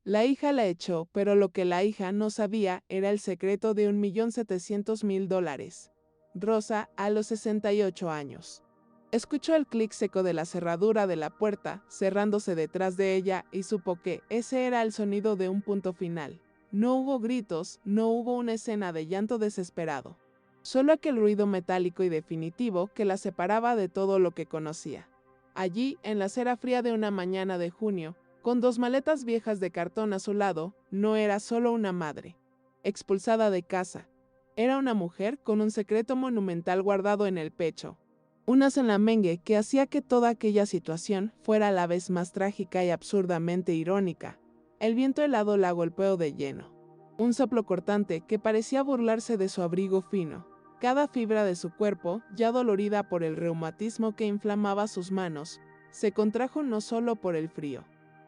La hija la echó, pero lo que la hija no sabía era el secreto de $1.700.000. Rosa, a los 68 años. Escuchó el clic seco de la cerradura de la puerta, cerrándose detrás de ella, y supo que ese era el sonido de un punto final. No hubo gritos, no hubo una escena de llanto desesperado. Solo aquel ruido metálico y definitivo que la separaba de todo lo que conocía. Allí, en la acera fría de una mañana de junio, con 2 maletas viejas de cartón a su lado, no era solo una madre expulsada de casa. Era una mujer con un secreto monumental guardado en el pecho. Una cenamengue que hacía que toda aquella situación fuera a la vez más trágica y absurdamente irónica. El viento helado la golpeó de lleno. Un soplo cortante que parecía burlarse de su abrigo fino. Cada fibra de su cuerpo, ya dolorida por el reumatismo que inflamaba sus manos, se contrajo no solo por el frío,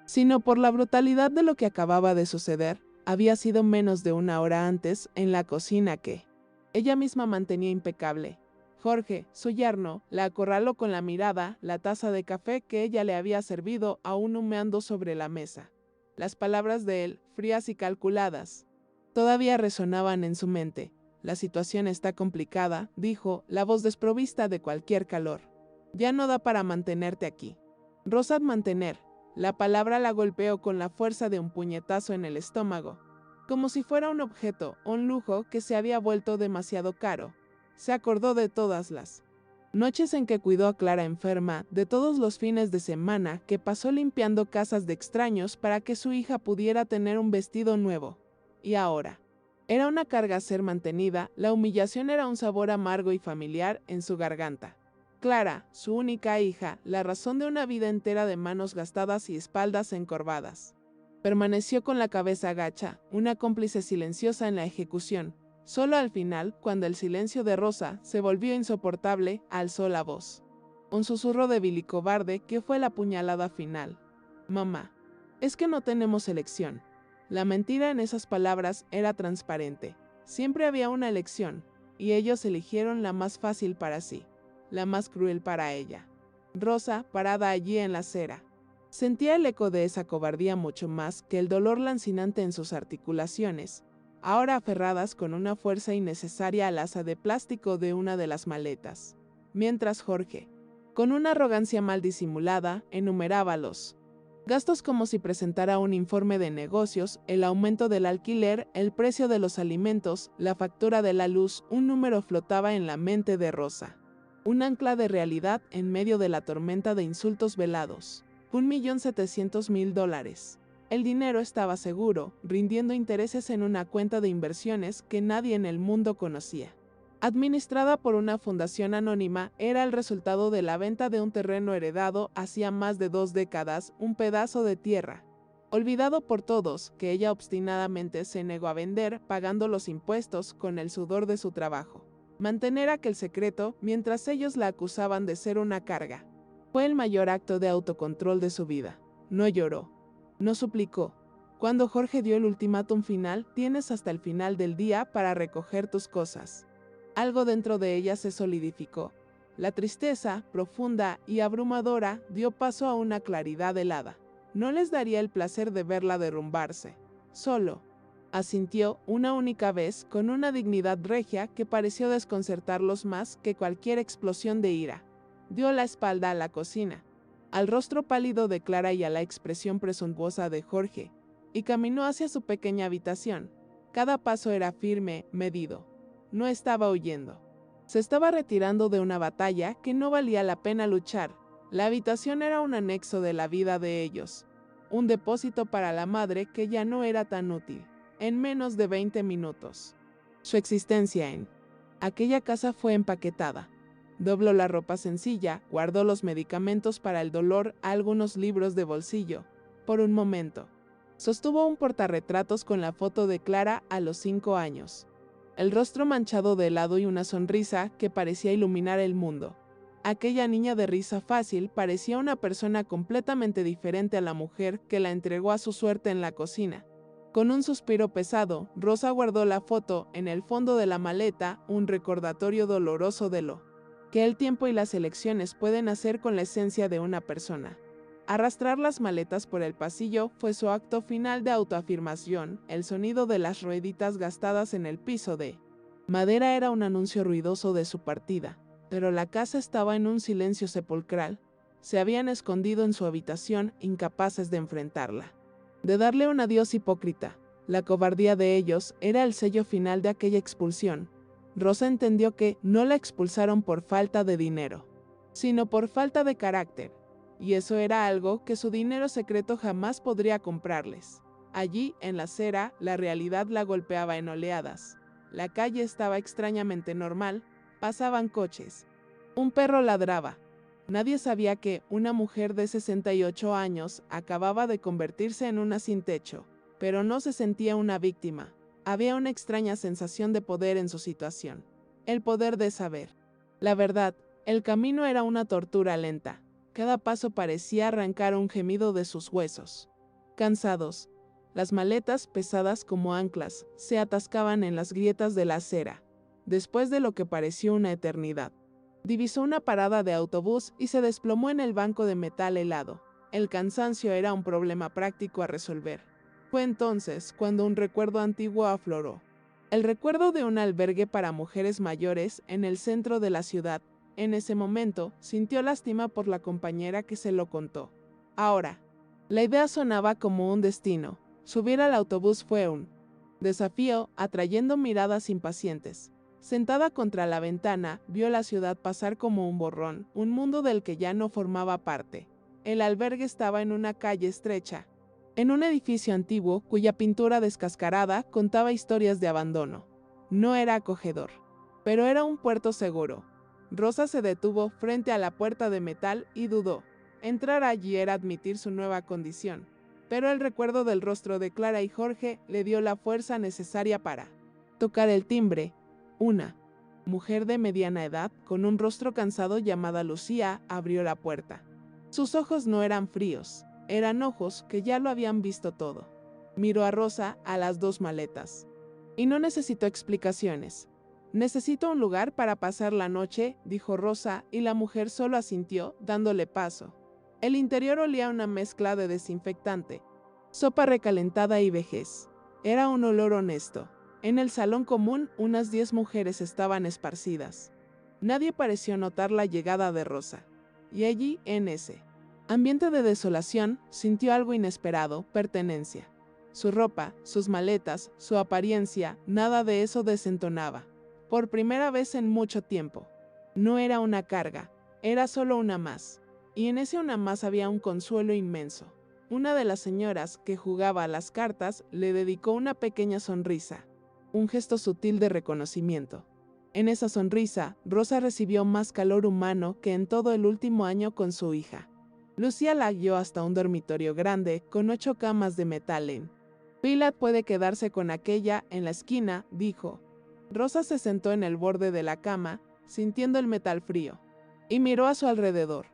sino por la brutalidad de lo que acababa de suceder. Había sido menos de una hora antes en la cocina que ella misma mantenía impecable. Jorge, su yerno, la acorraló con la mirada, la taza de café que ella le había servido aún humeando sobre la mesa. Las palabras de él, frías y calculadas, todavía resonaban en su mente. La situación está complicada, dijo, la voz desprovista de cualquier calor. Ya no da para mantenerte aquí. Rosa, mantener. La palabra la golpeó con la fuerza de un puñetazo en el estómago, como si fuera un objeto, un lujo que se había vuelto demasiado caro. Se acordó de todas las noches en que cuidó a Clara enferma, de todos los fines de semana que pasó limpiando casas de extraños para que su hija pudiera tener un vestido nuevo. Y ahora, era una carga ser mantenida, la humillación era un sabor amargo y familiar en su garganta. Clara, su única hija, la razón de una vida entera de manos gastadas y espaldas encorvadas. Permaneció con la cabeza agacha, una cómplice silenciosa en la ejecución. Solo al final, cuando el silencio de Rosa se volvió insoportable, alzó la voz. Un susurro débil y cobarde que fue la puñalada final. Mamá, es que no tenemos elección. La mentira en esas palabras era transparente. Siempre había una elección, y ellos eligieron la más fácil para sí, la más cruel para ella. Rosa, parada allí en la acera, sentía el eco de esa cobardía mucho más que el dolor lancinante en sus articulaciones, ahora aferradas con una fuerza innecesaria al asa de plástico de una de las maletas. Mientras Jorge, con una arrogancia mal disimulada, enumeraba los gastos como si presentara un informe de negocios, el aumento del alquiler, el precio de los alimentos, la factura de la luz. Un número flotaba en la mente de Rosa. Un ancla de realidad en medio de la tormenta de insultos velados. $1.700.000. El dinero estaba seguro, rindiendo intereses en una cuenta de inversiones que nadie en el mundo conocía. Administrada por una fundación anónima, era el resultado de la venta de un terreno heredado hacía más de 2 décadas, un pedazo de tierra, olvidado por todos, que ella obstinadamente se negó a vender, pagando los impuestos con el sudor de su trabajo. Mantener aquel secreto, mientras ellos la acusaban de ser una carga, fue el mayor acto de autocontrol de su vida. No lloró, no suplicó. Cuando Jorge dio el ultimátum final, tienes hasta el final del día para recoger tus cosas. Algo dentro de ella se solidificó. La tristeza, profunda y abrumadora, dio paso a una claridad helada. No les daría el placer de verla derrumbarse. Solo asintió una única vez con una dignidad regia que pareció desconcertarlos más que cualquier explosión de ira. Dio la espalda a la cocina, al rostro pálido de Clara y a la expresión presuntuosa de Jorge, y caminó hacia su pequeña habitación. Cada paso era firme, medido. No estaba huyendo. Se estaba retirando de una batalla que no valía la pena luchar. La habitación era un anexo de la vida de ellos, un depósito para la madre que ya no era tan útil. En menos de 20 minutos, su existencia en aquella casa fue empaquetada. Dobló la ropa sencilla, guardó los medicamentos para el dolor, algunos libros de bolsillo. Por un momento, sostuvo un portarretratos con la foto de Clara a los 5 años. El rostro manchado de helado y una sonrisa que parecía iluminar el mundo. Aquella niña de risa fácil parecía una persona completamente diferente a la mujer que la entregó a su suerte en la cocina. Con un suspiro pesado, Rosa guardó la foto en el fondo de la maleta, un recordatorio doloroso de lo que el tiempo y las elecciones pueden hacer con la esencia de una persona. Arrastrar las maletas por el pasillo fue su acto final de autoafirmación. El sonido de las rueditas gastadas en el piso de madera era un anuncio ruidoso de su partida, pero la casa estaba en un silencio sepulcral. Se habían escondido en su habitación, incapaces de enfrentarla, de darle un adiós hipócrita. La cobardía de ellos era el sello final de aquella expulsión. Rosa entendió que no la expulsaron por falta de dinero, sino por falta de carácter, y eso era algo que su dinero secreto jamás podría comprarles. Allí, en la acera, la realidad la golpeaba en oleadas. La calle estaba extrañamente normal, pasaban coches. Un perro ladraba. Nadie sabía que una mujer de 68 años acababa de convertirse en una sin techo, pero no se sentía una víctima. Había una extraña sensación de poder en su situación. El poder de saber. La verdad, el camino era una tortura lenta. Cada paso parecía arrancar un gemido de sus huesos. Cansados, las maletas, pesadas como anclas, se atascaban en las grietas de la acera. Después de lo que pareció una eternidad, divisó una parada de autobús y se desplomó en el banco de metal helado. El cansancio era un problema práctico a resolver. Fue entonces cuando un recuerdo antiguo afloró. El recuerdo de un albergue para mujeres mayores en el centro de la ciudad. En ese momento, sintió lástima por la compañera que se lo contó. Ahora, la idea sonaba como un destino. Subir al autobús fue un desafío, atrayendo miradas impacientes. Sentada contra la ventana, vio la ciudad pasar como un borrón, un mundo del que ya no formaba parte. El albergue estaba en una calle estrecha, en un edificio antiguo cuya pintura descascarada contaba historias de abandono. No era acogedor, pero era un puerto seguro. Rosa se detuvo frente a la puerta de metal y dudó. Entrar allí era admitir su nueva condición, pero el recuerdo del rostro de Clara y Jorge le dio la fuerza necesaria para tocar el timbre. Una mujer de mediana edad, con un rostro cansado llamada Lucía, abrió la puerta. Sus ojos no eran fríos, eran ojos que ya lo habían visto todo. Miró a Rosa, a las dos maletas. Y no necesitó explicaciones. Necesito un lugar para pasar la noche, dijo Rosa, y la mujer solo asintió, dándole paso. El interior olía a una mezcla de desinfectante, sopa recalentada y vejez. Era un olor honesto. En el salón común, unas 10 mujeres estaban esparcidas. Nadie pareció notar la llegada de Rosa. Y allí, en ese ambiente de desolación, sintió algo inesperado, pertenencia. Su ropa, sus maletas, su apariencia, nada de eso desentonaba. Por primera vez en mucho tiempo. No era una carga, era solo una más. Y en ese una más había un consuelo inmenso. Una de las señoras que jugaba a las cartas le dedicó una pequeña sonrisa, un gesto sutil de reconocimiento. En esa sonrisa, Rosa recibió más calor humano que en todo el último año con su hija. Lucía la guió hasta un dormitorio grande con 8 camas de metal en. Pilar puede quedarse con aquella en la esquina, dijo. Rosa se sentó en el borde de la cama, sintiendo el metal frío, y miró a su alrededor.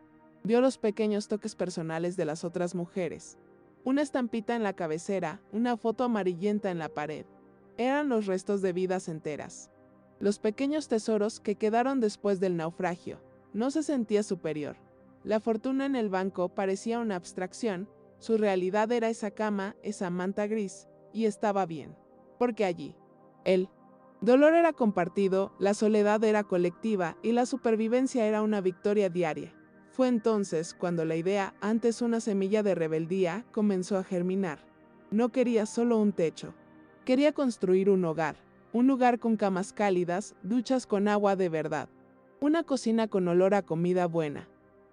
Vio los pequeños toques personales de las otras mujeres. Una estampita en la cabecera, una foto amarillenta en la pared. Eran los restos de vidas enteras. Los pequeños tesoros que quedaron después del naufragio. No se sentía superior. La fortuna en el banco parecía una abstracción. Su realidad era esa cama, esa manta gris, y estaba bien. Porque allí, el dolor era compartido, la soledad era colectiva y la supervivencia era una victoria diaria. Fue entonces cuando la idea, antes una semilla de rebeldía, comenzó a germinar. No quería solo un techo. Quería construir un lugar con camas cálidas, duchas con agua de verdad, una cocina con olor a comida buena,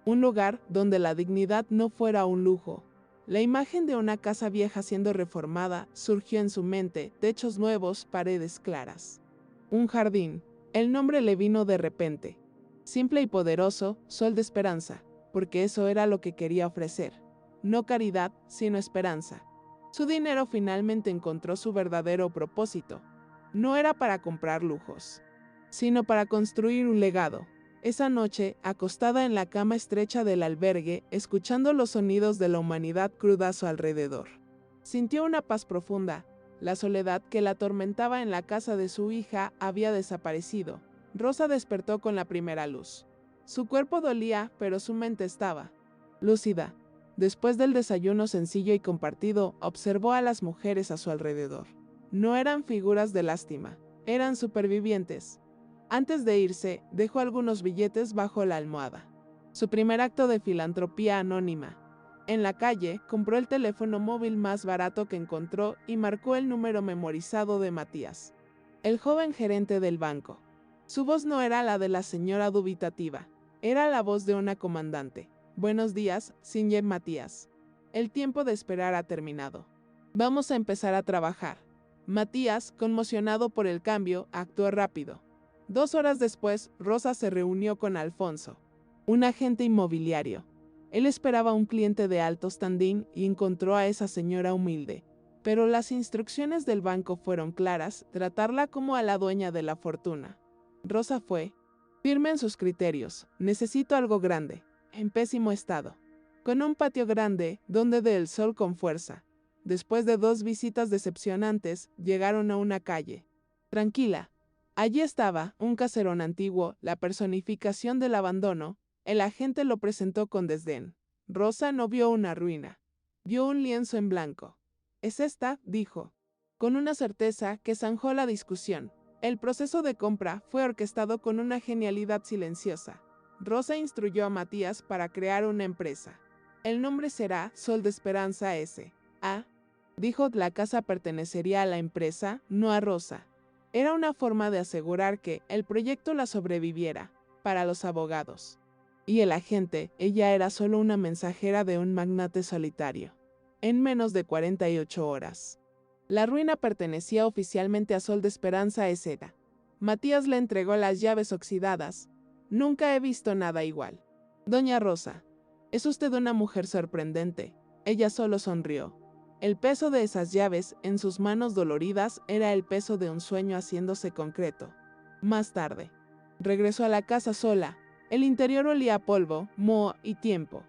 un lugar donde la dignidad no fuera un lujo. La imagen de una casa vieja siendo reformada surgió en su mente, techos nuevos, paredes claras. Un jardín. El nombre le vino de repente. Simple y poderoso, sol de esperanza, porque eso era lo que quería ofrecer. No caridad, sino esperanza. Su dinero finalmente encontró su verdadero propósito. No era para comprar lujos, sino para construir un legado. Esa noche, acostada en la cama estrecha del albergue, escuchando los sonidos de la humanidad cruda a su alrededor, sintió una paz profunda. La soledad que la atormentaba en la casa de su hija había desaparecido. Rosa despertó con la primera luz. Su cuerpo dolía, pero su mente estaba lúcida. Después del desayuno sencillo y compartido, observó a las mujeres a su alrededor. No eran figuras de lástima, eran supervivientes. Antes de irse, dejó algunos billetes bajo la almohada. Su primer acto de filantropía anónima. En la calle, compró el teléfono móvil más barato que encontró y marcó el número memorizado de Matías, el joven gerente del banco. Su voz no era la de la señora dubitativa, era la voz de una comandante. Buenos días, señor Matías. El tiempo de esperar ha terminado. Vamos a empezar a trabajar. Matías, conmocionado por el cambio, actuó rápido. 2 horas después, Rosa se reunió con Alfonso, un agente inmobiliario. Él esperaba un cliente de alto standing y encontró a esa señora humilde. Pero las instrucciones del banco fueron claras, tratarla como a la dueña de la fortuna. Rosa fue firme en sus criterios. Necesito algo grande, en pésimo estado, con un patio grande donde dé el sol con fuerza. Después de 2 visitas decepcionantes, llegaron a una calle tranquila. Allí estaba, un caserón antiguo, la personificación del abandono. El agente lo presentó con desdén. Rosa no vio una ruina, vio un lienzo en blanco. «¿Es esta?», dijo, con una certeza que zanjó la discusión. El proceso de compra fue orquestado con una genialidad silenciosa. Rosa instruyó a Matías para crear una empresa. El nombre será Sol de Esperanza S.A. Dijo, la casa pertenecería a la empresa, no a Rosa. Era una forma de asegurar que el proyecto la sobreviviera, para los abogados. Y el agente, ella era solo una mensajera de un magnate solitario. En menos de 48 horas. La ruina pertenecía oficialmente a Sol de Esperanza S.A. Matías le entregó las llaves oxidadas. Nunca he visto nada igual. Doña Rosa, es usted una mujer sorprendente. Ella solo sonrió. El peso de esas llaves en sus manos doloridas era el peso de un sueño haciéndose concreto. Más tarde, regresó a la casa sola. El interior olía a polvo, moho y tiempo.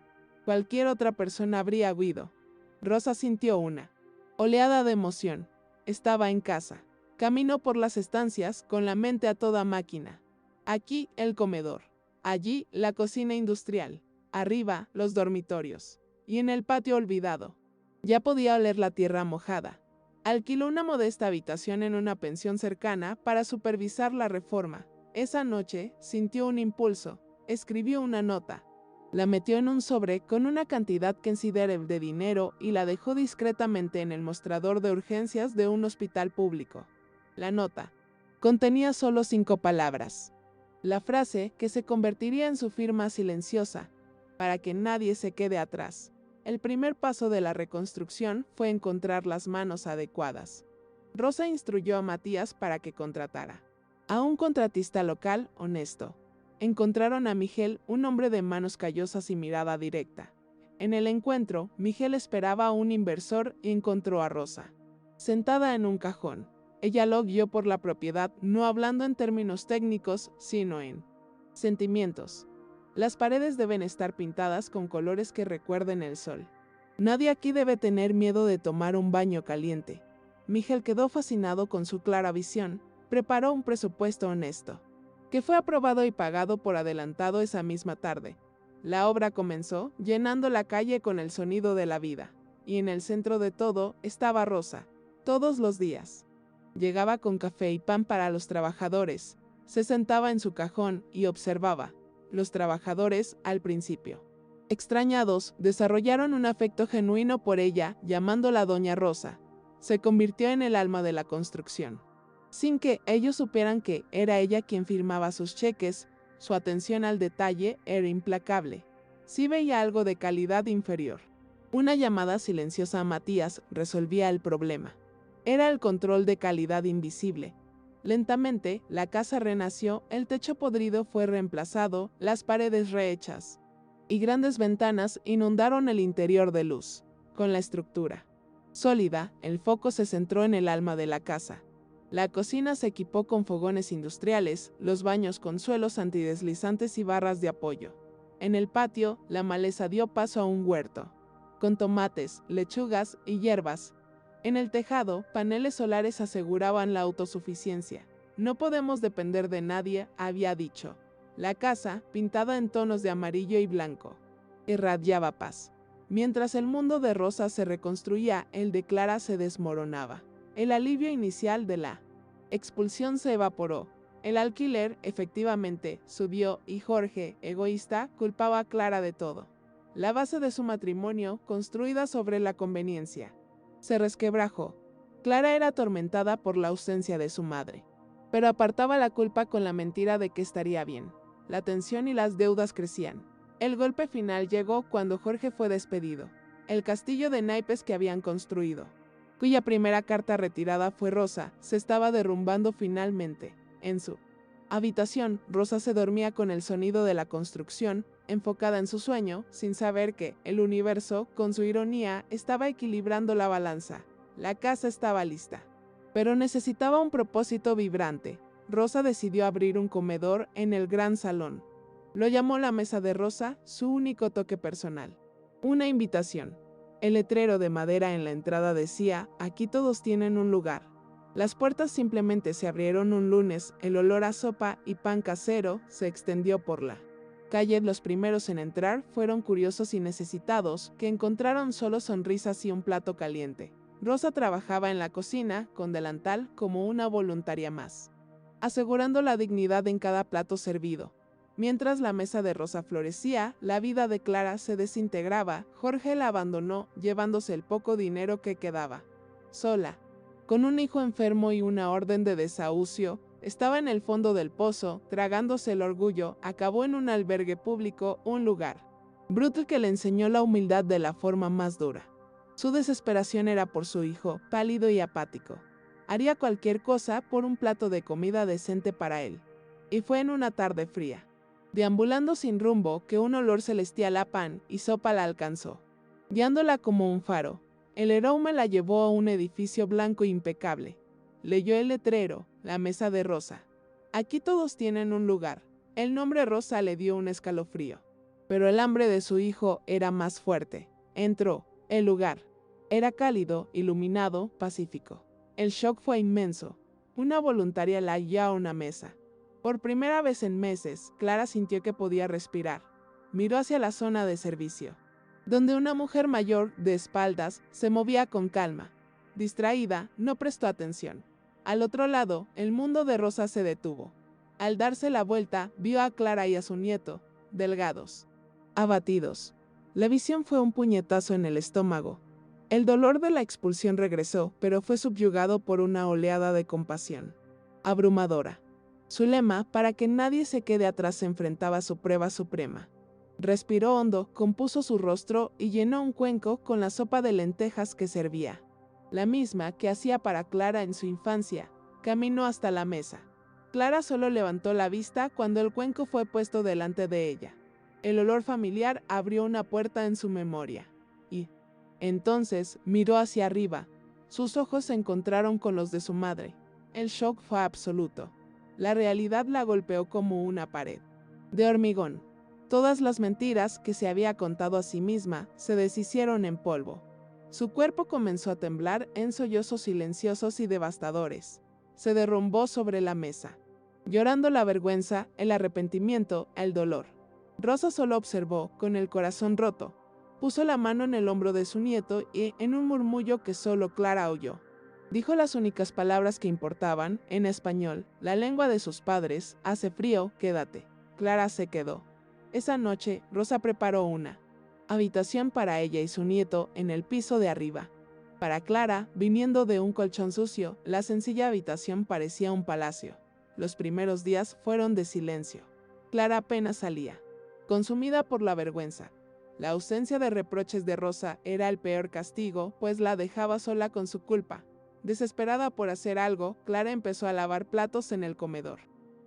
Cualquier otra persona habría huido. Rosa sintió una oleada de emoción. Estaba en casa. Caminó por las estancias con la mente a toda máquina. Aquí el comedor. Allí la cocina industrial. Arriba los dormitorios. Y en el patio olvidado. Ya podía oler la tierra mojada. Alquiló una modesta habitación en una pensión cercana para supervisar la reforma. Esa noche sintió un impulso. Escribió una nota. La metió en un sobre con una cantidad considerable de dinero y la dejó discretamente en el mostrador de urgencias de un hospital público. La nota contenía solo 5 palabras. La frase que se convertiría en su firma silenciosa, para que nadie se quede atrás. El primer paso de la reconstrucción fue encontrar las manos adecuadas. Rosa instruyó a Matías para que contratara a un contratista local honesto. Encontraron a Miguel, un hombre de manos callosas y mirada directa. En el encuentro, Miguel esperaba a un inversor y encontró a Rosa, sentada en un cajón. Ella lo guió por la propiedad, no hablando en términos técnicos, sino en sentimientos. Las paredes deben estar pintadas con colores que recuerden el sol. Nadie aquí debe tener miedo de tomar un baño caliente. Miguel quedó fascinado con su clara visión. Preparó un presupuesto honesto, que fue aprobado y pagado por adelantado esa misma tarde. La obra comenzó llenando la calle con el sonido de la vida, y en el centro de todo estaba Rosa, todos los días. Llegaba con café y pan para los trabajadores, se sentaba en su cajón y observaba. Los trabajadores, al principio, extrañados, desarrollaron un afecto genuino por ella, llamándola Doña Rosa. Se convirtió en el alma de la construcción. Sin que ellos supieran que era ella quien firmaba sus cheques, su atención al detalle era implacable. Sí veía algo de calidad inferior. Una llamada silenciosa a Matías resolvía el problema. Era el control de calidad invisible. Lentamente, la casa renació, el techo podrido fue reemplazado, las paredes rehechas, y grandes ventanas inundaron el interior de luz. Con la estructura sólida, el foco se centró en el alma de la casa. La cocina se equipó con fogones industriales, los baños con suelos antideslizantes y barras de apoyo. En el patio, la maleza dio paso a un huerto, con tomates, lechugas y hierbas. En el tejado, paneles solares aseguraban la autosuficiencia. No podemos depender de nadie, había dicho. La casa, pintada en tonos de amarillo y blanco, irradiaba paz. Mientras el mundo de Rosa se reconstruía, el de Clara se desmoronaba. El alivio inicial de la expulsión se evaporó. El alquiler, efectivamente, subió y Jorge, egoísta, culpaba a Clara de todo. La base de su matrimonio, construida sobre la conveniencia, se resquebrajó. Clara era atormentada por la ausencia de su madre, pero apartaba la culpa con la mentira de que estaría bien. La tensión y las deudas crecían. El golpe final llegó cuando Jorge fue despedido. El castillo de naipes que habían construido, cuya primera carta retirada fue Rosa, se estaba derrumbando finalmente. En su habitación, Rosa se dormía con el sonido de la construcción, enfocada en su sueño, sin saber que el universo, con su ironía, estaba equilibrando la balanza. La casa estaba lista, pero necesitaba un propósito vibrante. Rosa decidió abrir un comedor en el gran salón. Lo llamó la mesa de Rosa, su único toque personal. Una invitación. El letrero de madera en la entrada decía: aquí todos tienen un lugar. Las puertas simplemente se abrieron un lunes, el olor a sopa y pan casero se extendió por la calle. Los primeros en entrar fueron curiosos y necesitados, que encontraron solo sonrisas y un plato caliente. Rosa trabajaba en la cocina, con delantal, como una voluntaria más, asegurando la dignidad en cada plato servido. Mientras la mesa de Rosa florecía, la vida de Clara se desintegraba. Jorge la abandonó, llevándose el poco dinero que quedaba. Sola, con un hijo enfermo y una orden de desahucio, estaba en el fondo del pozo, tragándose el orgullo. Acabó en un albergue público, un lugar brutal que le enseñó la humildad de la forma más dura. Su desesperación era por su hijo, pálido y apático. Haría cualquier cosa por un plato de comida decente para él. Y fue en una tarde fría, deambulando sin rumbo, que un olor celestial a pan y sopa la alcanzó. Guiándola como un faro, el aroma la llevó a un edificio blanco e impecable. Leyó el letrero, la mesa de Rosa. Aquí todos tienen un lugar. El nombre Rosa le dio un escalofrío. Pero el hambre de su hijo era más fuerte. Entró. El lugar era cálido, iluminado, pacífico. El shock fue inmenso. Una voluntaria la halló a una mesa. Por primera vez en meses, Clara sintió que podía respirar. Miró hacia la zona de servicio, donde una mujer mayor, de espaldas, se movía con calma. Distraída, no prestó atención. Al otro lado, el mundo de Rosa se detuvo. Al darse la vuelta, vio a Clara y a su nieto, delgados, abatidos. La visión fue un puñetazo en el estómago. El dolor de la expulsión regresó, pero fue subyugado por una oleada de compasión abrumadora. Su lema, para que nadie se quede atrás, enfrentaba su prueba suprema. Respiró hondo, compuso su rostro y llenó un cuenco con la sopa de lentejas que servía, la misma que hacía para Clara en su infancia. Caminó hasta la mesa. Clara solo levantó la vista cuando el cuenco fue puesto delante de ella. El olor familiar abrió una puerta en su memoria. Y entonces miró hacia arriba. Sus ojos se encontraron con los de su madre. El shock fue absoluto. La realidad la golpeó como una pared de hormigón. Todas las mentiras que se había contado a sí misma se deshicieron en polvo. Su cuerpo comenzó a temblar en sollozos silenciosos y devastadores. Se derrumbó sobre la mesa, llorando la vergüenza, el arrepentimiento, el dolor. Rosa solo observó, con el corazón roto. Puso la mano en el hombro de su nieto y, en un murmullo que solo Clara oyó, dijo las únicas palabras que importaban, en español, la lengua de sus padres: hace frío, quédate. Clara se quedó. Esa noche, Rosa preparó una habitación para ella y su nieto en el piso de arriba. Para Clara, viniendo de un colchón sucio, la sencilla habitación parecía un palacio. Los primeros días fueron de silencio. Clara apenas salía, consumida por la vergüenza. La ausencia de reproches de Rosa era el peor castigo, pues la dejaba sola con su culpa. Desesperada por hacer algo, Clara empezó a lavar platos en el comedor.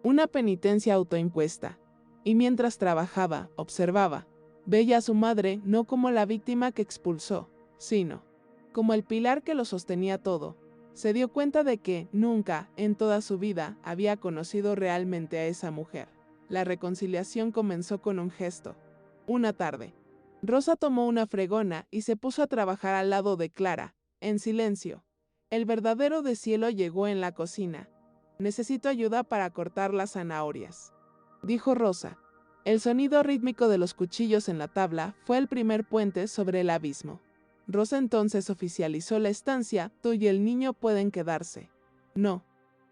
Una penitencia autoimpuesta. Y mientras trabajaba, observaba. Veía a su madre no como la víctima que expulsó, sino como el pilar que lo sostenía todo. Se dio cuenta de que nunca, en toda su vida, había conocido realmente a esa mujer. La reconciliación comenzó con un gesto. Una tarde, Rosa tomó una fregona y se puso a trabajar al lado de Clara, en silencio. El verdadero deshielo llegó en la cocina. Necesito ayuda para cortar las zanahorias, dijo Rosa. El sonido rítmico de los cuchillos en la tabla fue el primer puente sobre el abismo. Rosa entonces oficializó la estancia, tú y el niño pueden quedarse. No,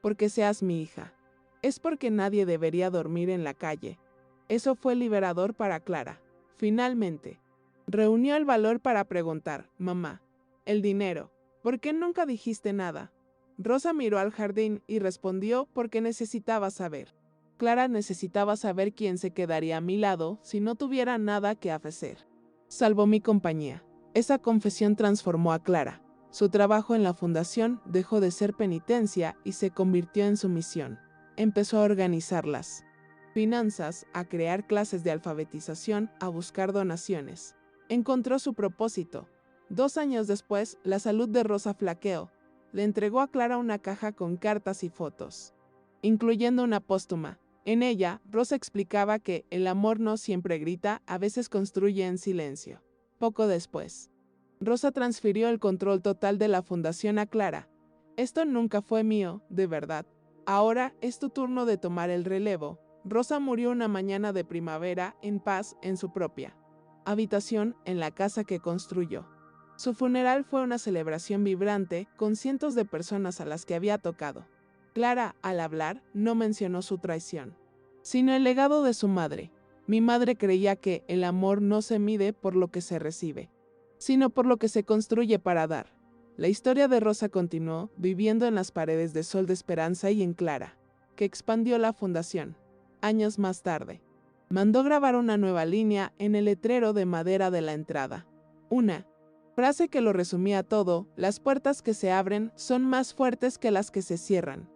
porque seas mi hija. Es porque nadie debería dormir en la calle. Eso fue liberador para Clara. Finalmente, reunió el valor para preguntar, mamá, el dinero, ¿por qué nunca dijiste nada? Rosa miró al jardín y respondió porque necesitaba saber. Clara necesitaba saber quién se quedaría a mi lado si no tuviera nada que ofrecer. Salvó mi compañía. Esa confesión transformó a Clara. Su trabajo en la fundación dejó de ser penitencia y se convirtió en su misión. Empezó a organizar las finanzas, a crear clases de alfabetización, a buscar donaciones. Encontró su propósito. 2 años después, la salud de Rosa flaqueó. Le entregó a Clara una caja con cartas y fotos, incluyendo una póstuma. En ella, Rosa explicaba que el amor no siempre grita, a veces construye en silencio. Poco después, Rosa transfirió el control total de la fundación a Clara. Esto nunca fue mío, de verdad. Ahora es tu turno de tomar el relevo. Rosa murió una mañana de primavera, en paz, en su propia habitación, en la casa que construyó. Su funeral fue una celebración vibrante, con cientos de personas a las que había tocado. Clara, al hablar, no mencionó su traición, sino el legado de su madre. Mi madre creía que el amor no se mide por lo que se recibe, sino por lo que se construye para dar. La historia de Rosa continuó, viviendo en las paredes de Sol de Esperanza y en Clara, que expandió la fundación. Años más tarde, mandó grabar una nueva línea en el letrero de madera de la entrada. Una frase que lo resumía todo: las puertas que se abren son más fuertes que las que se cierran.